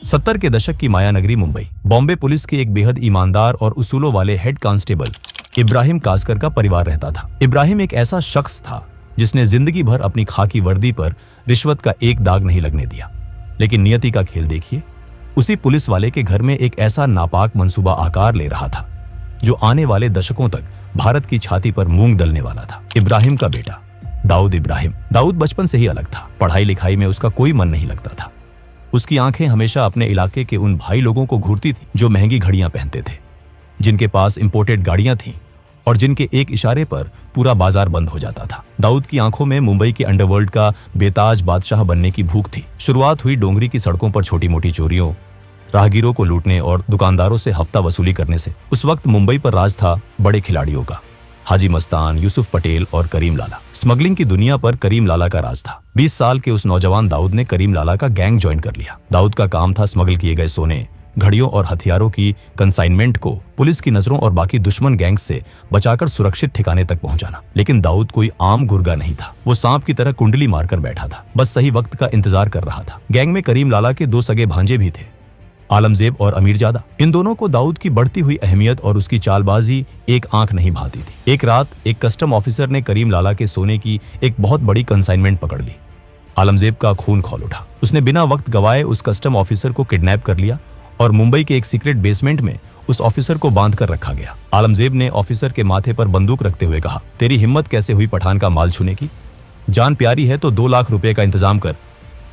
70 के दशक की माया नगरी मुंबई। बॉम्बे पुलिस के एक बेहद ईमानदार और उसूलों वाले हेड कांस्टेबल इब्राहिम कासकर का परिवार रहता था। इब्राहिम एक ऐसा शख्स था जिसने जिंदगी भर अपनी खाकी वर्दी पर रिश्वत का एक दाग नहीं लगने दिया। लेकिन नियति का खेल देखिए, उसी पुलिस वाले के घर में एक ऐसा नापाक मंसूबा आकार ले रहा था जो आने वाले दशकों तक भारत की छाती पर मूंग दलने वाला था। इब्राहिम का बेटा दाऊद इब्राहिम। दाऊद बचपन से ही अलग था। पढ़ाई लिखाई में उसका कोई मन नहीं लगता था। उसकी आंखें हमेशा अपने इलाके के उन भाई लोगों को घूरती थी जो महंगी घड़ियां पहनते थे, जिनके पास इंपोर्टेड गाड़ियां थीं और जिनके एक इशारे पर पूरा बाजार बंद हो जाता था। दाऊद की आंखों में मुंबई की अंडरवर्ल्ड का बेताज बादशाह बनने की भूख थी। शुरुआत हुई डोंगरी की सड़कों पर छोटी मोटी चोरियों, राहगीरों को लूटने और दुकानदारों से हफ्ता वसूली करने से। उस वक्त मुंबई पर राज था बड़े खिलाड़ियों का, हाजी मस्तान, यूसुफ पटेल और करीम लाला। स्मगलिंग की दुनिया पर करीम लाला का राज था। 20 साल के उस नौजवान दाऊद ने करीम लाला का गैंग ज्वाइन कर लिया। दाऊद का काम था स्मगल किए गए सोने, घड़ियों और हथियारों की कंसाइनमेंट को पुलिस की नजरों और बाकी दुश्मन गैंग्स से बचाकर सुरक्षित ठिकाने तक पहुंचाना। लेकिन दाऊद कोई आम गुर्गा नहीं था। वो सांप की तरह कुंडली मारकर बैठा था, बस सही वक्त का इंतजार कर रहा था। गैंग में करीम लाला के 2 सगे भांजे भी थे, आलमजेब और अमीरजादा। इन दोनों को दाऊद की बढ़ती हुई अहमियत और उसकी चालबाजी एक आंख नहीं भाती थी। एक रात एक कस्टम ऑफिसर ने करीम लाला के सोने की एक बहुत बड़ी कंसाइनमेंट पकड़ ली। आलमजेब का खून खौल उठा। उसने बिना वक्त गवाए उस कस्टम ऑफिसर को किडनैप कर लिया और मुंबई के एक सीक्रेट बेसमेंट में उस ऑफिसर को बांध कर रखा गया। आलमजेब ने ऑफिसर के माथे पर बंदूक रखते हुए कहा, तेरी हिम्मत कैसे हुई पठान का माल छूने की? जान प्यारी है तो 2 लाख रुपए का इंतजाम कर,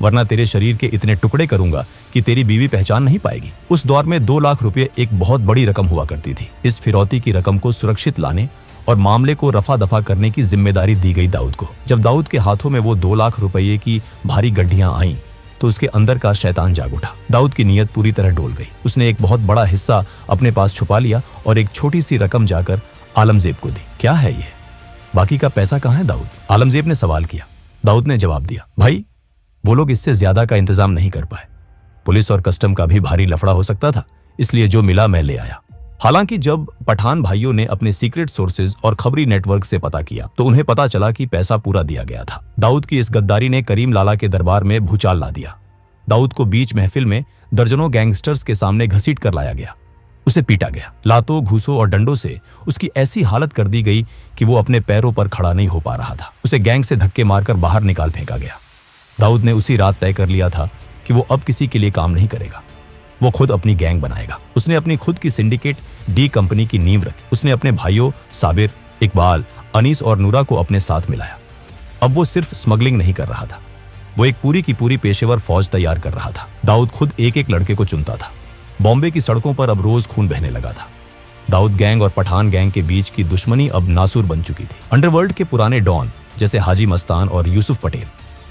वरना तेरे शरीर के इतने टुकड़े करूंगा कि तेरी बीवी पहचान नहीं पाएगी। उस दौर में 2 लाख रुपए एक बहुत बड़ी रकम हुआ करती थी। इस फिरौती की रकम को सुरक्षित लाने और मामले को रफा दफा करने की जिम्मेदारी दी गई दाऊद को। जब दाऊद के हाथों में वो 2 लाख रुपये की भारी गड्ढियां आईं तो उसके अंदर का शैतान जाग उठा। दाऊद की नीयत पूरी तरह डोल गई। उसने एक बहुत बड़ा हिस्सा अपने पास छुपा लिया और एक छोटी सी रकम जाकर आलमजेब को दी। क्या है ये? बाकी का पैसा कहाँ है दाऊद? आलमजेब ने सवाल किया। दाऊद ने जवाब दिया, भाई वो लोग इससे ज्यादा का इंतजाम नहीं कर पाए। पुलिस और कस्टम का भी भारी लफड़ा हो सकता था, इसलिए जो मिला मैं ले आया। हालांकि जब पठान भाइयों ने अपने सीक्रेट सोर्सेज और खबरी नेटवर्क से पता किया तो उन्हें पता चला कि पैसा पूरा दिया गया था। दाऊद की इस गद्दारी ने करीम लाला के दरबार में भूचाल ला दिया। दाऊद को बीच महफिल में दर्जनों गैंगस्टर्स के सामने घसीट कर लाया गया। उसे पीटा गया। लातों, घूसों और डंडों से उसकी ऐसी हालत कर दी गई कि वो अपने पैरों पर खड़ा नहीं हो पा रहा था। उसे गैंग से धक्के मारकर बाहर निकाल फेंका गया। दाऊद ने उसी रात तय कर लिया था कि वो अब किसी के लिए काम नहीं करेगा। वो खुद अपनी गैंग बनाएगा। उसने अपनी खुद की सिंडिकेट डी कंपनी की नींव रखी। उसने अपने भाइयों साबिर, इकबाल, अनीस और नूरा को अपने साथ मिलाया। अब वो सिर्फ स्मगलिंग नहीं कर रहा था, वो एक पूरी की पूरी पेशेवर फौज तैयार कर रहा था। दाऊद खुद एक एक लड़के को चुनता था। बॉम्बे की सड़कों पर अब रोज खून बहने लगा था। दाऊद गैंग और पठान गैंग के बीच की दुश्मनी अब नासूर बन चुकी थी। अंडरवर्ल्ड के पुराने डॉन जैसे हाजी मस्तान और यूसुफ पटेल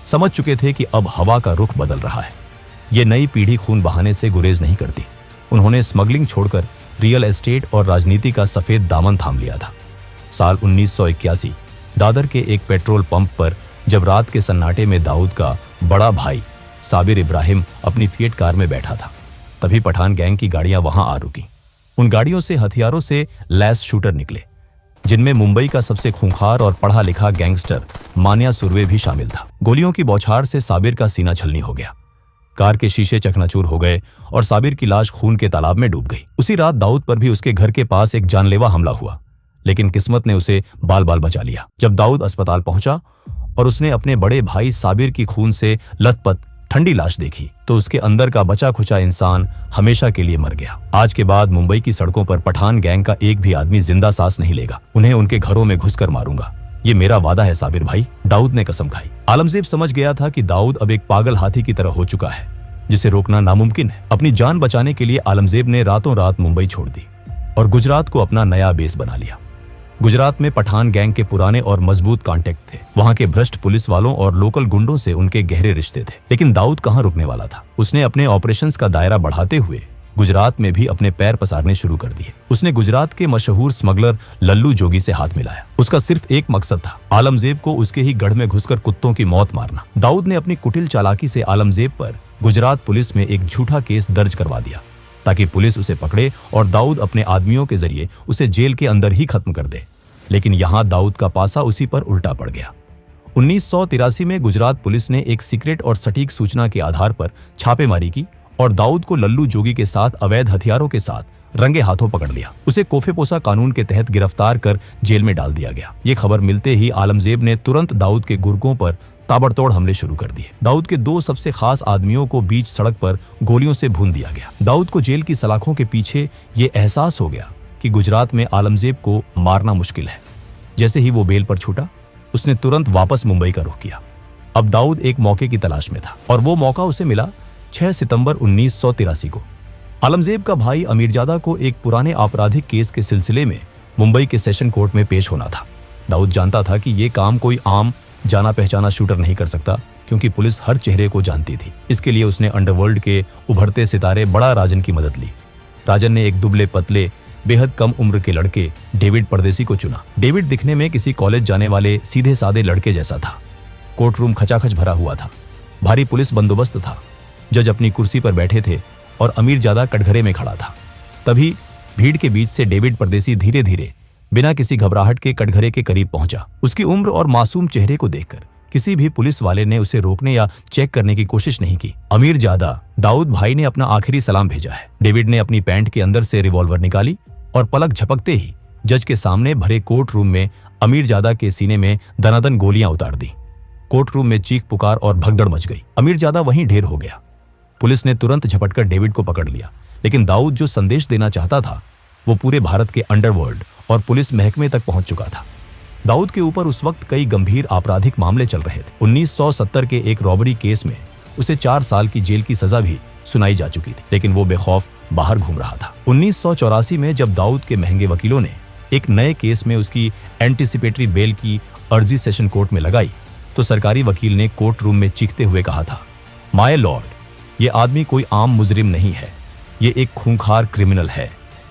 समझ चुके थे कि अब हवा का रुख बदल रहा है। ये नई पीढ़ी खून बहाने से गुरेज नहीं करती। उन्होंने स्मगलिंग छोड़कर रियल एस्टेट और राजनीति का सफेद दामन थाम लिया था। साल 1981 दादर के एक पेट्रोल पंप पर जब रात के सन्नाटे में दाऊद का बड़ा भाई साबिर इब्राहिम अपनी फिएट कार में बैठा था, तभी पठान गैंग की गाड़ियां वहां आ रुकी। उन गाड़ियों से हथियारों से लैस शूटर निकले, जिनमें मुंबई का सबसे खूंखार और पढ़ा लिखा गैंगस्टर मानिया सुरवे भी शामिल था। गोलियों की बौछार से साबिर का सीना छलनी हो गया। कार के शीशे चकनाचूर हो गए और साबिर की लाश खून के तालाब में डूब गई। उसी रात दाऊद पर भी उसके घर के पास एक जानलेवा हमला हुआ, लेकिन किस्मत ने उसे बाल बाल बचा लिया। जब दाऊद अस्पताल पहुंचा और उसने अपने बड़े भाई साबिर की खून से लथपथ ठंडी लाश देखी तो उसके अंदर का बचा खुचा इंसान हमेशा के लिए मर गया। आज के बाद मुंबई की सड़कों पर पठान गैंग का एक भी आदमी जिंदा सांस नहीं लेगा। उन्हें उनके घरों में घुसकर मारूंगा, ये मेरा वादा है साबिर भाई। दाऊद ने कसम खाई। आलमजेब समझ गया था कि दाऊद अब एक पागल हाथी की तरह हो चुका है, जिसे रोकना नामुमकिन है। अपनी जान बचाने के लिए आलमजेब ने रातों रात मुंबई छोड़ दी और गुजरात को अपना नया बेस बना लिया। गुजरात में पठान गैंग के पुराने और मजबूत कॉन्टेक्ट थे। वहां के भ्रष्ट पुलिस वालों और लोकल गुंडों से उनके गहरे रिश्ते थे। लेकिन दाऊद कहां रुकने वाला था। उसने अपने ऑपरेशंस का दायरा बढ़ाते हुए गुजरात में भी अपने पैर पसारने शुरू कर दिए। उसने गुजरात के मशहूर स्मगलर लल्लू जोगी से हाथ मिलाया। उसका सिर्फ एक मकसद था, आलमजेब को उसके ही गढ़ में घुसकर कुत्तों की मौत मारना। दाऊद ने अपनी कुटिल चालाकी से आलमजेब पर गुजरात पुलिस में एक झूठा केस दर्ज करवा दिया ताकि पुलिस उसे पकड़े और दाऊद अपने आदमियों के जरिए उसे जेल के अंदर ही खत्म कर दे। लेकिन यहां दाऊद का पासा उसी पर उल्टा पड़ गया। 1983 में गुजरात पुलिस ने एक सीक्रेट और सटीक सूचना के आधार पर छापेमारी की और दाऊद को लल्लू जोगी के साथ अवैध हथियारों के साथ रंगे हाथों पकड़ लिया। उसे कोफेपोसा कानून के तहत गिरफ्तार कर जेल में डाल दिया गया। ये खबर मिलते ही आलमजेब ने तुरंत दाऊद के गुर्गों पर ताबड़तोड़ हमले शुरू कर दिए। दाऊद के 2 सबसे खास आदमियों को बीच सड़क पर गोलियों से भून दिया गया। दाऊद को जेल की सलाखों के पीछे ये एहसास हो गया कि गुजरात में आलमजेब को मारना मुश्किल है। जैसे ही वो बेल पर छूटा, उसने तुरंत वापस मुंबई का रुख किया। अब दाऊद एक मौके की तलाश में था और वो मौका उसे मिला 6 सितंबर 1983 को। आलमजेब का भाई अमीरजादा को एक पुराने आपराधिक केस के सिलसिले में मुंबई के सेशन कोर्ट में पेश होना था। दाऊद जानता था कि ये काम कोई आम जाना पहचाना शूटर नहीं कर सकता, क्योंकि पुलिस हर चेहरे को जानती थी। इसके लिए उसने अंडरवर्ल्ड के उभरते सितारे बड़ा राजन की मदद ली। राजन ने एक दुबले पतले बेहद कम उम्र के लड़के डेविड परदेसी को चुना। डेविड दिखने में किसी कॉलेज जाने वाले सीधे सादे लड़के जैसा था। कोर्ट रूम खचाखच भरा हुआ था। भारी पुलिस बंदोबस्त था। जज अपनी कुर्सी पर बैठे थे और अमीरजादा कटघरे में खड़ा था। तभी भीड़ के बीच से डेविड परदेसी धीरे धीरे बिना किसी घबराहट के कटघरे के करीब पहुंचा। उसकी उम्र और मासूम चेहरे को देखकर किसी भी पुलिस वाले ने उसे रोकने या चेक करने की कोशिश नहीं की। अमीरजादा, दाऊद भाई ने अपना आखिरी सलाम भेजा है। डेविड ने अपनी पैंट के अंदर से रिवॉल्वर निकाली और पलक झपकते ही जज के सामने भरे कोर्ट रूम में अमीरजादा के सीने में दनादन गोलियां उतार दी। कोर्ट रूम में चीख पुकार और भगदड़ मच गई। अमीरजादा वहीं ढेर हो गया। पुलिस ने तुरंत झपटकर डेविड को पकड़ लिया, लेकिन दाऊद जो संदेश देना चाहता था वो पूरे भारत के अंडरवर्ल्ड और पुलिस महकमे तक पहुंच चुका था। दाऊद के ऊपर उस वक्त कई गंभीर आपराधिक मामले चल रहे थे। 1970 के एक रॉबरी केस में उसे 4 साल की जेल की सजा भी सुनाई जा चुकी थी, लेकिन वो बेखौफ बाहर घूम रहा था। 1984 में जब दाऊद के महंगे वकीलों ने एक नए केस में उसकी एंटीसिपेटरी बेल की अर्जी सेशन कोर्ट में लगाई, तो सरकारी वकील ने कोर्ट रूम में चीखते हुए कहा था, माय लॉर्ड, ये आदमी कोई आम मुजरिम नहीं है, ये एक खूंखार क्रिमिनल है।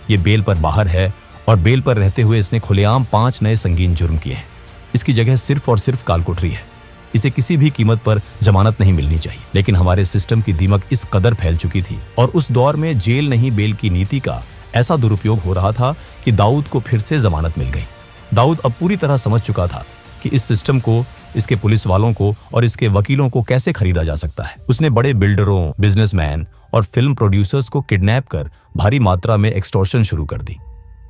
ये बेल पर बाहर है और बेल पर रहते हुए इसने खुलेआम 5 नए संगीन जुर्म किए हैं। इसकी जगह सिर्फ और सिर्फ कालकोठरी है। इसे किसी भी कीमत पर जमानत नहीं मिलनी चाहिए। लेकिन हमारे सिस्टम की दीमक इस कदर फैल चुकी थी और उस दौर में जेल नहीं बेल की नीति का ऐसा दुरुपयोग हो रहा था कि दाऊद को फिर से जमानत मिल गई। दाऊद अब पूरी तरह समझ चुका था कि इस सिस्टम को, इसके पुलिस वालों को और इसके वकीलों को कैसे खरीदा जा सकता है। उसने बड़े बिल्डरों, बिजनेसमैन और फिल्म प्रोड्यूसर्स को किडनैप कर भारी मात्रा में एक्सटॉर्शन शुरू कर दी।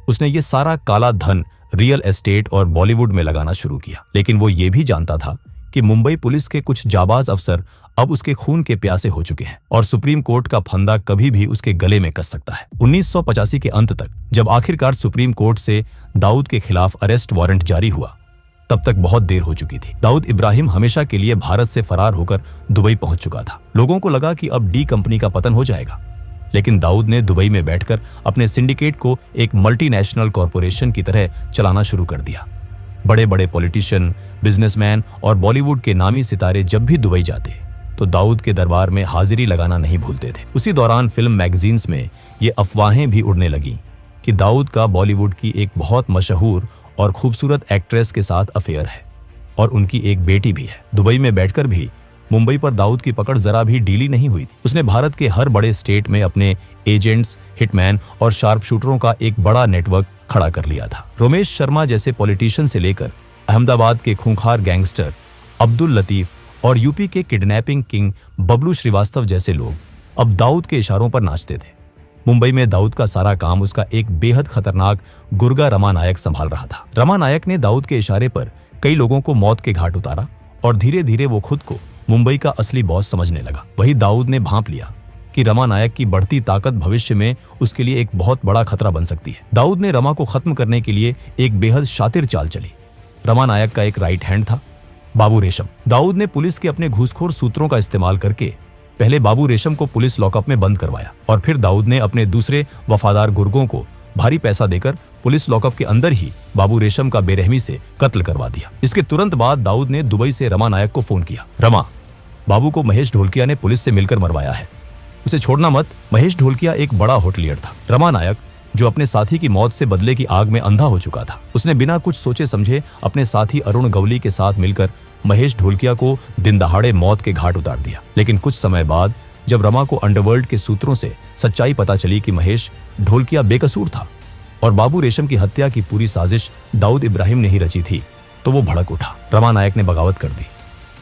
उसने ये सारा काला धन रियल एस्टेट और बॉलीवुड में लगाना शुरू किया। लेकिन वो ये भी जानता था कि मुंबई पुलिस के कुछ जाबाज अफसर अब उसके खून के प्यासे हो चुके हैं और सुप्रीम कोर्ट का फंदा कभी भी उसके गले में कस सकता है। 1985 के अंत तक जब आखिरकार सुप्रीम कोर्ट से दाऊद के खिलाफ अरेस्ट वारंट जारी हुआ, तब तक बहुत देर हो चुकी थी। दाऊद इब्राहिम हमेशा के लिए भारत से फरार होकर दुबई पहुंच चुका था। लोगों को लगा कि अब डी कंपनी का पतन हो जाएगा, लेकिन दाऊद ने दुबई में बैठकर अपने सिंडिकेट को एक मल्टीनेशनल कॉरपोरेशन की तरह चलाना शुरू कर दिया। बड़े बड़े पॉलिटिशियन, बिजनेसमैन और बॉलीवुड के नामी सितारे जब भी दुबई जाते तो दाऊद के दरबार में हाजिरी लगाना नहीं भूलते थे। उसी दौरान फिल्म मैगजीन्स में ये अफवाहें भी उड़ने लगी कि दाऊद का बॉलीवुड की एक बहुत मशहूर और खूबसूरत एक्ट्रेस के साथ अफेयर है और उनकी एक बेटी भी है। दुबई में बैठकर भी मुंबई पर दाऊद की पकड़ जरा भी ढीली नहीं हुई थी। उसने भारत के हर बड़े स्टेट में अपने एजेंट्स, हिटमैन और शार्प शूटरों का एक बड़ा नेटवर्क खड़ा कर लिया था। रोमेश शर्मा जैसे पॉलिटिशियन से लेकर अहमदाबाद के खूंखार गैंगस्टर अब्दुल लतीफ और यूपी के किडनैपिंग किंग बबलू श्रीवास्तव जैसे लोग अब दाऊद के इशारों पर नाचते थे। मुंबई में दाऊद का सारा काम उसका एक बेहद खतरनाक गुर्गा रमा नायक संभाल रहा था। रमा नायक ने दाऊद के इशारे पर कई लोगों को मौत के घाट उतारा और धीरे धीरे वो खुद को मुंबई का असली बॉस समझने लगा। वही दाऊद ने भांप लिया कि रमा नायक की बढ़ती ताकत भविष्य में उसके लिए एक बहुत बड़ा खतरा बन सकती है। दाऊद ने रमा को खत्म करने के लिए एक बेहद शातिर चाल चली। रमा नायक का एक राइट हैंड था, बाबू रेशम। दाऊद ने पुलिस के अपने घूसखोर सूत्रों का इस्तेमाल करके पहले बाबू रेशम को पुलिस लॉकअप में बंद करवाया और फिर दाऊद ने अपने दूसरे वफादार गुर्गों को भारी पैसा देकर पुलिस लॉकअप के अंदर ही बाबू रेशम का बेरहमी से कत्ल करवा दिया। इसके तुरंत बाद दाऊद ने दुबई से रमा नायक को फोन किया, रमा, बाबू को महेश ढोलकिया ने पुलिस से मिलकर मरवाया है, उसे छोड़ना मत। महेश ढोलकिया एक बड़ा होटलियर था। रमा नायक, जो अपने साथी की मौत से बदले की आग में अंधा हो चुका था, उसने बिना कुछ सोचे समझे अपने साथी अरुण गवली के साथ मिलकर महेश ढोलकिया को दिन दहाड़े मौत के घाट उतार दिया। लेकिन कुछ समय बाद जब रमा को अंडरवर्ल्ड के सूत्रों से सच्चाई पता चली कि महेश ढोलकिया बेकसूर था और बाबू रेशम की हत्या की पूरी साजिश दाऊद इब्राहिम ने ही रची थी, तो वो भड़क उठा। रमा नायक ने बगावत कर दी।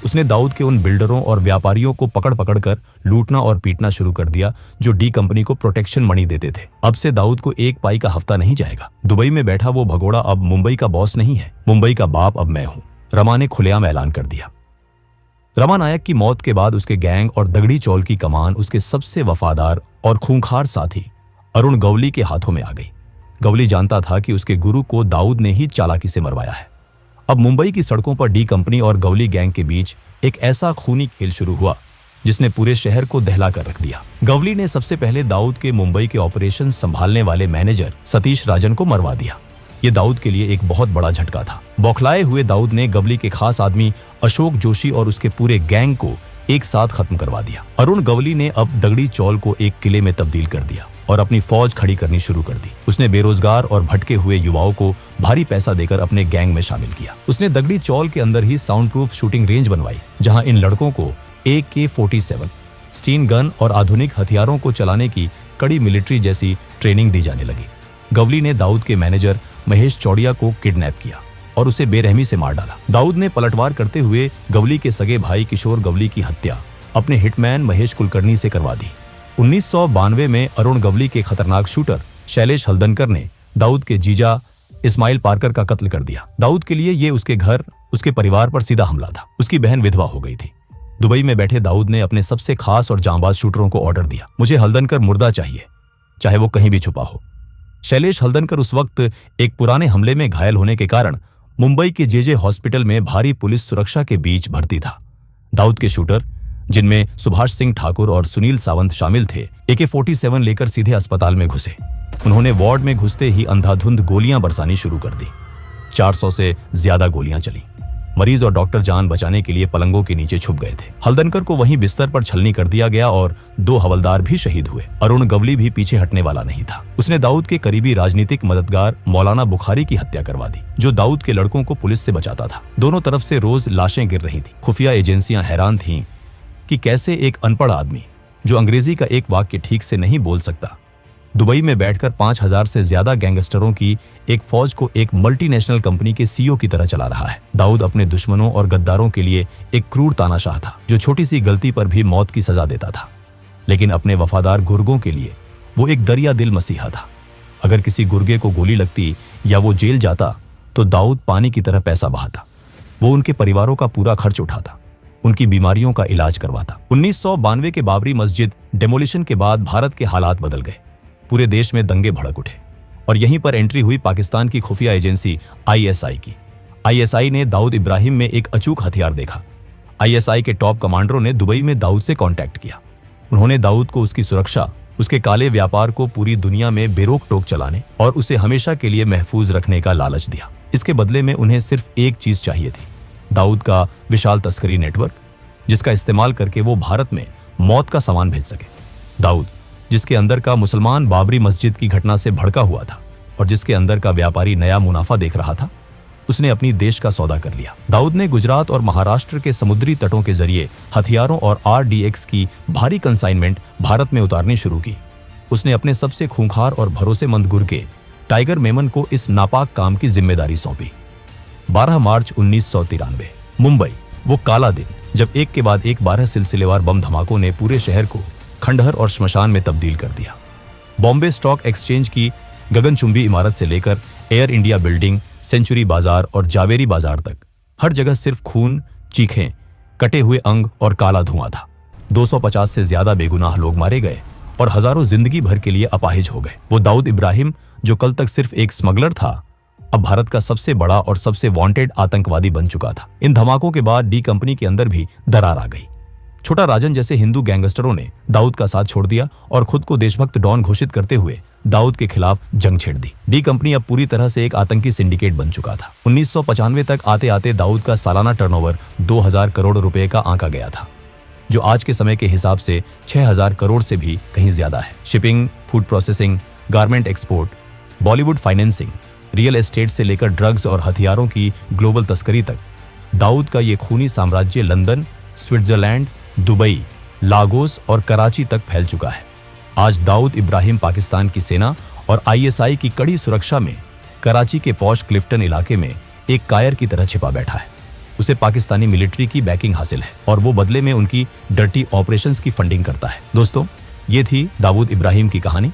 उसने दाऊद के उन बिल्डरों और व्यापारियों को पकड़ पकड़ कर लूटना और पीटना शुरू कर दिया जो डी कंपनी को प्रोटेक्शन मनी देते थे। अब से दाऊद को एक पाई का हफ्ता नहीं जाएगा। दुबई में बैठा वो भगोड़ा अब मुंबई का बॉस नहीं है, मुंबई का बाप अब मैं हूं, रमा ने खुलेआम ऐलान कर दिया। रमा नायक की मौत के बाद उसके गैंग और दगड़ी चौल की कमान उसके सबसे वफादार और खूंखार साथी अरुण गवली के हाथों में आ गई। गवली जानता था कि उसके गुरु को दाऊद ने ही चालाकी से मरवाया है। अब मुंबई की सड़कों पर डी कंपनी और गवली गैंग के बीच एक ऐसा खूनी खेल शुरू हुआ जिसने पूरे शहर को दहला कर रख दिया। गवली ने सबसे पहले दाऊद के मुंबई के ऑपरेशन संभालने वाले मैनेजर सतीश राजन को मरवा दिया। ये दाऊद के लिए एक बहुत बड़ा झटका था। बौखलाए हुए दाऊद ने गवली के खास आदमी अशोक जोशी और उसके पूरे गैंग को एक साथ खत्म करवा दिया। अरुण गवली ने अब दगड़ी चौल को एक किले में तब्दील कर दिया और अपनी फौज खड़ी करनी शुरू कर दी। उसने बेरोजगार और भटके हुए युवाओं को भारी पैसा देकर अपने गैंग में शामिल किया। उसने दगड़ी चौल के अंदर ही साउंड प्रूफ शूटिंग रेंज बनवाई जहां इन लड़कों को AK-47 स्टीन गन और आधुनिक हथियारों को चलाने की कड़ी मिलिट्री जैसी ट्रेनिंग दी जाने लगी। गवली ने दाऊद के मैनेजर महेश चौड़िया को किडनैप किया और उसे बेरहमी से मार डाला। दाऊद ने पलटवार करते हुए गवली के सगे भाई किशोर गवली की हत्या अपने हिटमैन महेश कुलकर्णी से करवा दी। 1992 में अरुण गवली के खतरनाक शूटर शैलेश हल्दनकर ने दाऊद के जीजा इस्माइल पार्कर का कत्ल कर दिया। दाऊद के लिए ये उसके घर, उसके परिवार पर सीधा हमला था। उसकी बहन विधवा हो गई थी। दुबई में बैठे दाऊद ने अपने सबसे खास और जांबाज शूटरों को ऑर्डर दिया, मुझे हल्दनकर मुर्दा चाहिए, चाहे वो कहीं भी छुपा हो। शैलेश हल्दनकर उस वक्त एक पुराने हमले में घायल होने के कारण मुंबई के JJ हॉस्पिटल में भारी पुलिस सुरक्षा के बीच भर्ती था। दाऊद के शूटर, जिनमें सुभाष सिंह ठाकुर और सुनील सावंत शामिल थे, AK-47 लेकर सीधे अस्पताल में घुसे। उन्होंने वार्ड में घुसते ही अंधाधुंध गोलियां बरसानी शुरू कर दी। 400 से ज्यादा गोलियां चली। मरीज और डॉक्टर जान बचाने के लिए पलंगों के नीचे छुप गए थे। हल्दनकर को वहीं बिस्तर पर छलनी कर दिया गया और 2 हवलदार भी शहीद हुए। अरुण गवली भी पीछे हटने वाला नहीं था। उसने दाऊद के करीबी राजनीतिक मददगार मौलाना बुखारी की हत्या करवा दी, जो दाऊद के लड़कों को पुलिस से बचाता था। दोनों तरफ से रोज लाशें गिर रही थी। खुफिया एजेंसियां हैरान थीं कि कैसे एक अनपढ़ आदमी जो अंग्रेजी का एक वाक्य ठीक से नहीं बोल सकता, दुबई में बैठकर 5000 से ज्यादा गैंगस्टरों की एक फौज को एक मल्टीनेशनल कंपनी के CEO की तरह चला रहा है। दाऊद अपने दुश्मनों और गद्दारों के लिए एक क्रूर तानाशाह था जो छोटी सी गलती पर भी मौत की सजा देता था, लेकिन अपने वफादार गुर्गों के लिए वो एक दरिया दिल मसीहा था। अगर किसी गुर्गे को गोली लगती या वो जेल जाता तो दाऊद पानी की तरह पैसा बहाता। वो उनके परिवारों का पूरा खर्च उठाता, उनकी बीमारियों का इलाज करवाता। 1992 के बाबरी मस्जिद डेमोलिशन के बाद भारत के हालात बदल गए। पूरे देश में दंगे भड़क उठे और यहीं पर एंट्री हुई पाकिस्तान की खुफिया एजेंसी ISI की। ISI ने दाऊद इब्राहिम में एक अचूक हथियार देखा। ISI के टॉप कमांडरों ने दुबई में दाऊद से कांटेक्ट किया। उन्होंने दाऊद को उसकी सुरक्षा, उसके काले व्यापार को पूरी दुनिया में बेरोक टोक चलाने और उसे हमेशा के लिए महफूज रखने का लालच दिया। इसके बदले में उन्हें सिर्फ एक चीज चाहिए थी, दाऊद का विशाल तस्करी नेटवर्क, जिसका इस्तेमाल करके वो भारत में मौत का सामान भेज सके। दाऊद, जिसके अंदर का मुसलमान बाबरी मस्जिद की घटना से भड़का हुआ था और जिसके अंदर का व्यापारी नया मुनाफा देख रहा था, उसने अपनी देश का सौदा कर लिया। दाऊद ने गुजरात और महाराष्ट्र के समुद्री तटों के जरिए हथियारों और RDX की भारी कंसाइनमेंट भारत में उतारनी शुरू की। उसने अपने सबसे खूंखार और भरोसेमंद गुर्गे टाइगर मेमन को इस नापाक काम की जिम्मेदारी सौंपी। 12 मार्च 1993 मुंबई, वो काला दिन जब एक के बाद एक 12 सिलसिलेवार बम धमाकों ने पूरे शहर को खंडहर और श्मशान में तब्दील कर दिया। बॉम्बे स्टॉक एक्सचेंज की गगनचुंबी इमारत से लेकर एयर इंडिया बिल्डिंग, सेंचुरी बाजार और जावेरी बाजार तक हर जगह सिर्फ खून, चीखें, कटे हुए अंग और काला धुआं था। 250 से ज्यादा बेगुनाह लोग मारे गए और हजारों जिंदगी भर के लिए अपाहिज हो गए। वो दाऊद इब्राहिम, जो कल तक सिर्फ एक स्मगलर था, अब भारत का सबसे बड़ा और सबसे वांटेड आतंकवादी बन चुका था। इन धमाकों के बाद डी कंपनी के अंदर भी दरार आ गई। छोटा राजन जैसे हिंदू गैंगस्टरों ने दाऊद का साथ छोड़ दिया और खुद को देशभक्त डॉन घोषित करते हुए दाऊद के खिलाफ जंग छेड़ दी। डी कंपनी अब पूरी तरह से एक आतंकी सिंडिकेट बन चुका था। 1995 तक आते आते दाऊद का सालाना टर्नओवर 2000 करोड़ रुपए का आंका गया था, जो आज के समय के हिसाब से 6000 करोड़ से भी कहीं ज्यादा है। Shipping, food processing, garment export, Bollywood financing, real estate से लेकर ड्रग्स और हथियारों की ग्लोबल तस्करी तक दाऊद का ये खूनी साम्राज्य लंदन, स्विट्जरलैंड, दुबई, लागोस और कराची तक फैल चुका है। आज दाऊद इब्राहिम पाकिस्तान की सेना और ISI की कड़ी सुरक्षा में कराची के पॉश क्लिफ्टन इलाके में एक कायर की तरह छिपा बैठा है। उसे पाकिस्तानी मिलिट्री की बैकिंग हासिल है और वो बदले में उनकी डर्टी ऑपरेशंस की फंडिंग करता है। दोस्तों, ये थी दाऊद इब्राहिम की कहानी।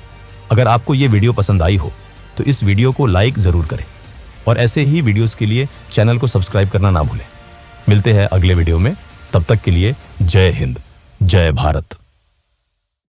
अगर आपको ये वीडियो पसंद आई हो तो इस वीडियो को लाइक जरूर करें और ऐसे ही वीडियोस के लिए चैनल को सब्सक्राइब करना ना भूलें। मिलते हैं अगले वीडियो में, तब तक के लिए जय हिंद, जय भारत।